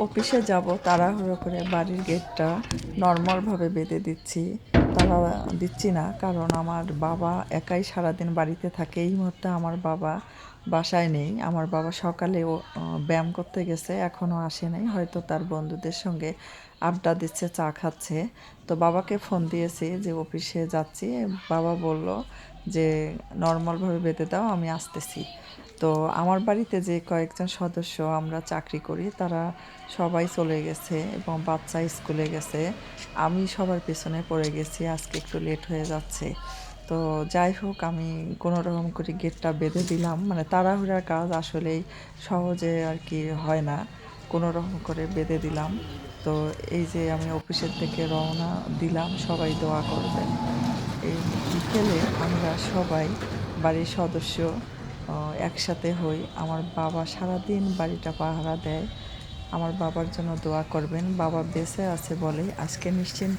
অফিসে যাব তাড়াহুড়ো করে বাড়ির গেটটা নর্মালভাবে বেঁধে দিচ্ছি। তারা দিচ্ছি না, কারণ আমার বাবা একাই সারাদিন বাড়িতে থাকে। এই মুহূর্তে আমার বাবা বাসায় নেই। আমার বাবা সকালে ব্যায়াম করতে গেছে, এখনও আসে নাই। হয়তো তার বন্ধুদের সঙ্গে আড্ডা দিচ্ছে, চা খাচ্ছে। তো বাবাকে ফোন দিয়েছি যে অফিসে যাচ্ছি। বাবা বলল যে নর্মালভাবে বেঁধে দাও, আমি আসতেছি। তো আমার বাড়িতে যে কয়েকজন সদস্য আমরা চাকরি করি তারা সবাই চলে গেছে এবং বাচ্চা স্কুলে গেছে। আমি সবার পেছনে পড়ে গেছি, আজকে একটু লেট হয়ে যাচ্ছে। তো যাই হোক, আমি কোনো রকম করে গেটটা বেঁধে দিলাম। মানে তাড়াহুড়ার কাজ আসলেই সহজে আর কি হয় না, কোনো রকম করে বেঁধে দিলাম। তো এই যে আমি অফিসের থেকে রওনা দিলাম, সবাই দোয়া করবেন। এই বিকেলে আমরা সবাই বাড়ির সদস্য একসাথে হই। আমার বাবা সারাদিন বাড়িটা পাহারা দেয়। আমার বাবার জন্য দোয়া করবেন। বাবা বেঁচে আছে বলেই আজকে নিশ্চিন্ত